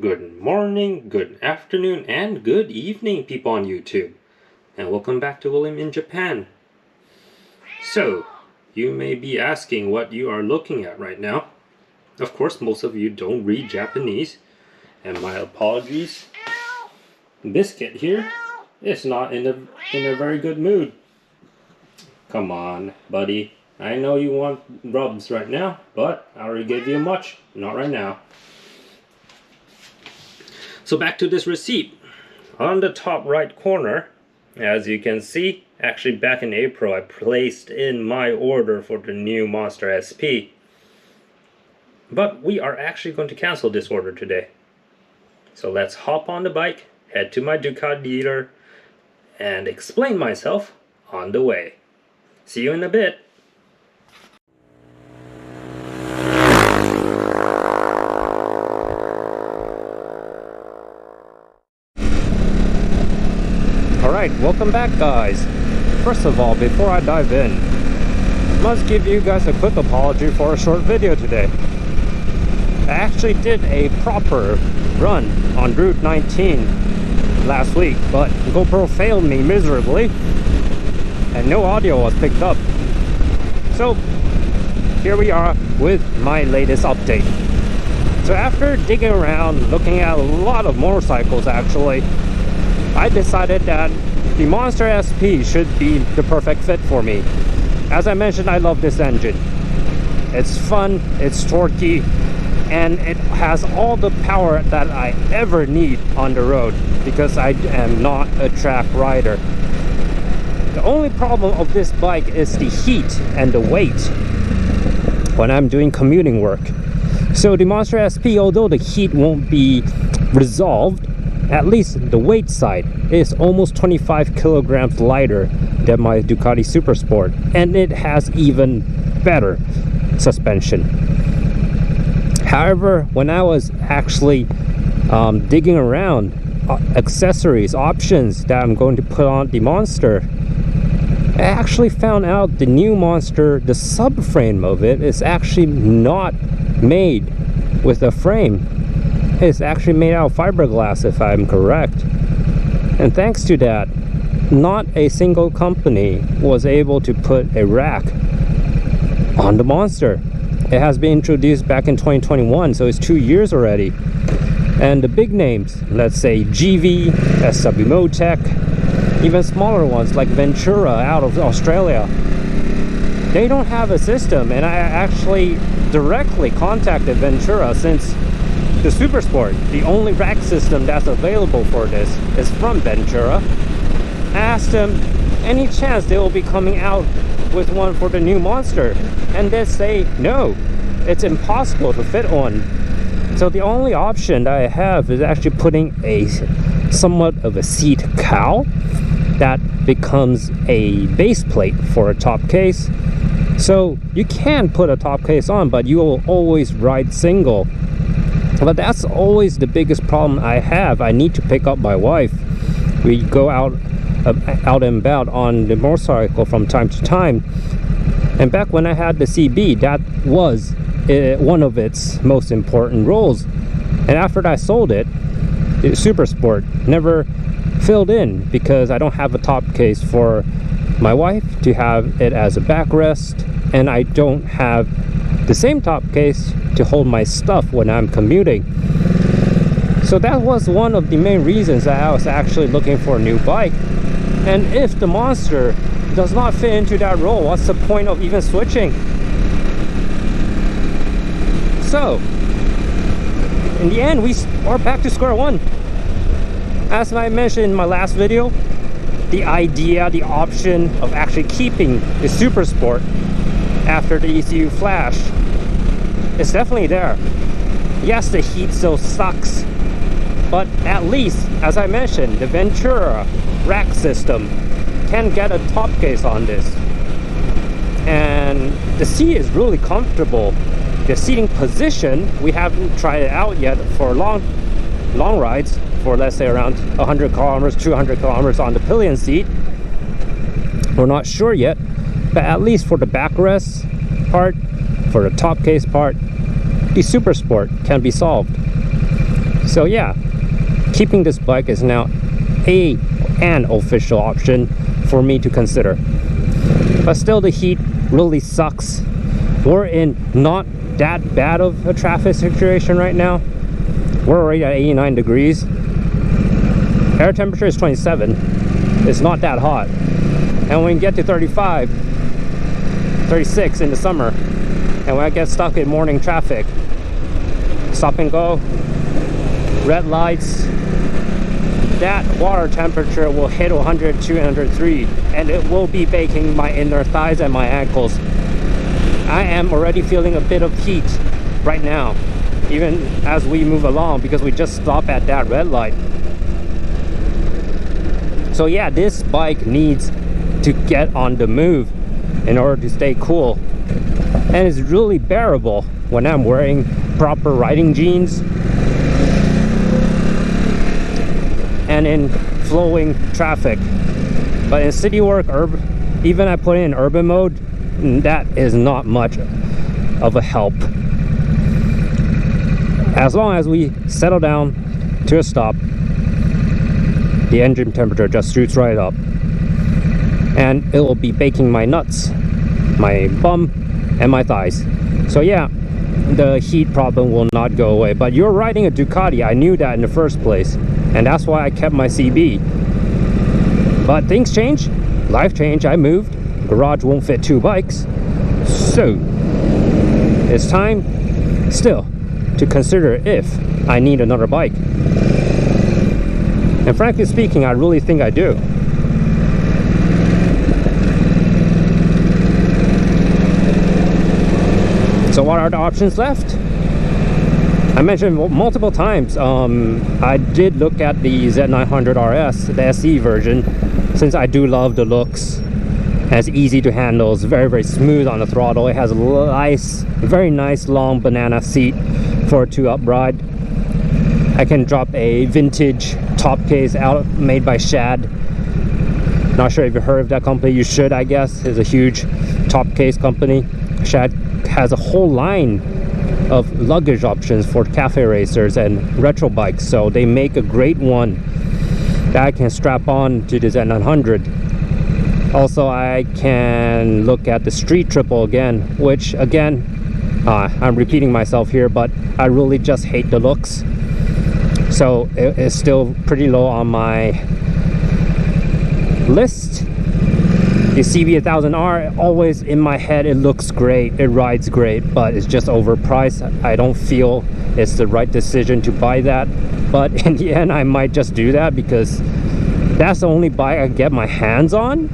Good morning, good afternoon, and good evening, people on YouTube. And welcome back to William in Japan. So, you may be asking what you are looking at right now. Of course, most of you don't read Japanese, and my apologies. Biscuit here is not in a very good mood. Come on, buddy. I know you want rubs right now, but I already gave you much. Not right now. So back to this receipt. On the top right corner, as you can see, actually back in April I placed in my order for the new Monster SP. But we are actually going to cancel this order today. So let's hop on the bike, head to my Ducati dealer, and explain myself on the way. See you in a bit. Alright, welcome back guys. First of all, before I dive in, I must give you guys a quick apology for a short video today. I actually did a proper run on Route 19 last week, but GoPro failed me miserably and no audio was picked up. So here we are with my latest update. So after digging around, looking at a lot of motorcycles actually, I decided that the Monster SP should be the perfect fit for me. As I mentioned, I love this engine. It's fun, it's torquey, and it has all the power that I ever need on the road because I am not a track rider. The only problem of this bike is the heat and the weight when I'm doing commuting work. So the Monster SP, although the heat won't be resolved, at least the weight side is almost 25 kilograms lighter than my Ducati Super Sport, and it has even better suspension. However, when I was actually digging around accessories, options that I'm going to put on the Monster, I actually found out the new Monster, the subframe of it is actually not made with a frame. It's actually made out of fiberglass, if I'm correct. And thanks to that, not a single company was able to put a rack on the Monster. It has been introduced back in 2021, so it's 2 years already. And the big names, let's say GV, SW Motec, even smaller ones like Ventura out of Australia, they don't have a system. And I actually directly contacted Ventura, since the Super Sport, the only rack system that's available for this, is from Ventura. I asked them any chance they will be coming out with one for the new Monster, and they say no, it's impossible to fit on. So the only option that I have is actually putting a somewhat of a seat cowl that becomes a base plate for a top case. So you can put a top case on, but you will always ride single. But that's always the biggest problem I have. I need to pick up my wife. We go out and about on the motorcycle from time to time. And back when I had the CB, that was one of its most important roles. And after I sold it, the Super Sport never filled in because I don't have a top case for my wife to have it as a backrest, and I don't have the same top case to hold my stuff when I'm commuting. So that was one of the main reasons that I was actually looking for a new bike. And if the Monster does not fit into that role, what's the point of even switching? So in the end, we are back to square one. As I mentioned in my last video, the idea, the option of actually keeping the Super Sport after the ECU flash is definitely there. Yes, the heat still sucks, but at least, as I mentioned, the Ventura rack system can get a top case on this, and the seat is really comfortable. The seating position, we haven't tried it out yet for long rides, for let's say around 100 kilometers, 200 kilometers on the pillion seat. We're not sure yet, but at least for the backrest part, for the top case part, the Super Sport can be solved. So yeah, keeping this bike is now an official option for me to consider. But still, the heat really sucks. We're in not that bad of a traffic situation right now. We're already at 89 degrees. Air temperature is 27. It's not that hot. And when we get to 35, 36 in the summer, and when I get stuck in morning traffic, stop and go, red lights, that water temperature will hit 102 and 103, and it will be baking my inner thighs and my ankles. I am already feeling a bit of heat right now, even as we move along, because we just stopped at that red light. So yeah, this bike needs to get on the move in order to stay cool, and it's really bearable when I'm wearing proper riding jeans and in flowing traffic. But in city work, even I put it in urban mode, that is not much of a help. As long as we settle down to a stop, the engine temperature just shoots right up, and it will be baking my nuts, my bum, and my thighs. So yeah, the heat problem will not go away. But you're riding a Ducati, I knew that in the first place, and that's why I kept my CB. But things change, life changed, I moved, garage won't fit 2 bikes, so it's time still to consider if I need another bike. And frankly speaking, I really think I do. So what are the options left? I mentioned multiple times, I did look at the Z900 RS, the SE version, since I do love the looks. And it's easy to handle, it's very, very smooth on the throttle. It has a nice, very nice long banana seat for a 2-up ride. I can drop a vintage top case out made by Shad. Not sure if you've heard of that company. You should, I guess. It's a huge top case company. Shad has a whole line of luggage options for cafe racers and retro bikes, so they make a great one that I can strap on to the Z900. Also, I can look at the Street Triple again, which again, I'm repeating myself here, but I really just hate the looks. So it's still pretty low on my list. The CB1000R, always in my head, it looks great, it rides great, but it's just overpriced. I don't feel it's the right decision to buy that, but in the end I might just do that because that's the only bike I get my hands on.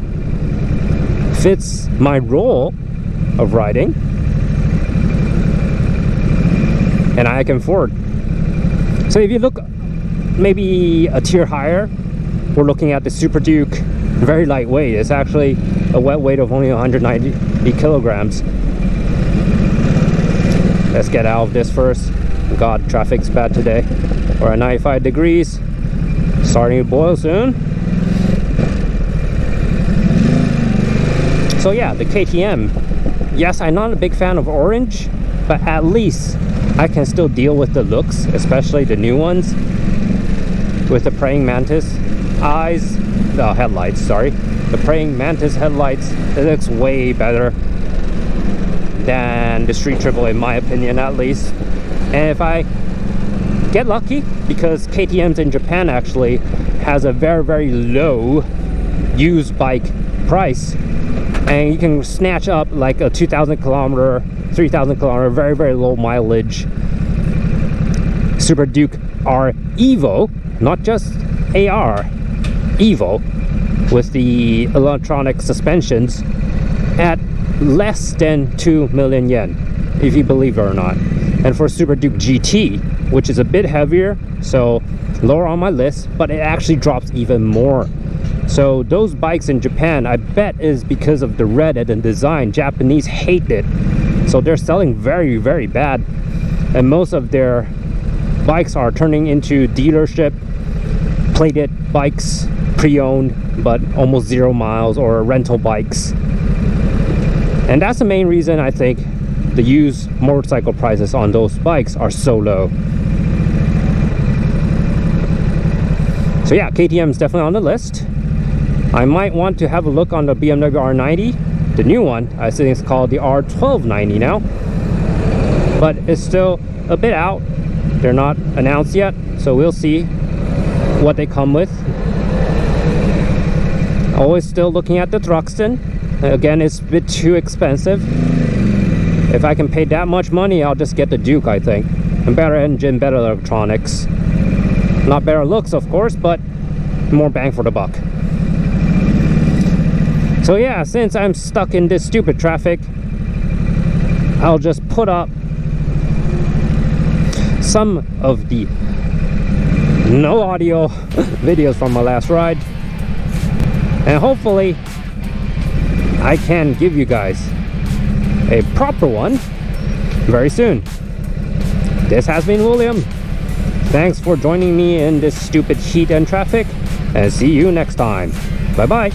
Fits my role of riding, and I can afford. So if you look maybe a tier higher, we're looking at the Super Duke. Very lightweight. It's actually a wet weight of only 190 kilograms. Let's get out of this first. God, traffic's bad today. We're at 95 degrees, starting to boil soon. So yeah, the KTM. Yes, I'm not a big fan of orange, but at least I can still deal with the looks, especially the new ones with the praying mantis eyes. Headlights, sorry. The praying mantis headlights, it looks way better than the Street Triple, in my opinion at least. And if I get lucky, because KTM's in Japan actually has a very, very low used bike price, and you can snatch up like a 2,000 kilometer, 3,000 kilometer, very, very low mileage Super Duke R Evo, not just AR, Evo, with the electronic suspensions at less than 2 million yen, if you believe it or not. And for Super Duke GT, which is a bit heavier, so lower on my list, but it actually drops even more. So those bikes in Japan, I bet, is because of the red and the design. Japanese hate it, so they're selling very, very bad, and most of their bikes are turning into dealership plated bikes, pre-owned but almost 0 miles, or rental bikes. And that's the main reason I think the used motorcycle prices on those bikes are so low. So yeah, KTM is definitely on the list. I might want to have a look on the BMW R90, the new one. I think it's called the R1290 now, but it's still a bit out. They're not announced yet, so we'll see what they come with. Always still looking at the Thruxton. Again, it's a bit too expensive. If I can pay that much money, I'll just get the Duke, I think. And better engine, better electronics. Not better looks, of course, but more bang for the buck. So yeah, since I'm stuck in this stupid traffic, I'll just put up some of the no audio videos from my last ride, and hopefully I can give you guys a proper one very soon. This has been William. Thanks for joining me in this stupid heat and traffic, and see you next time. Bye bye.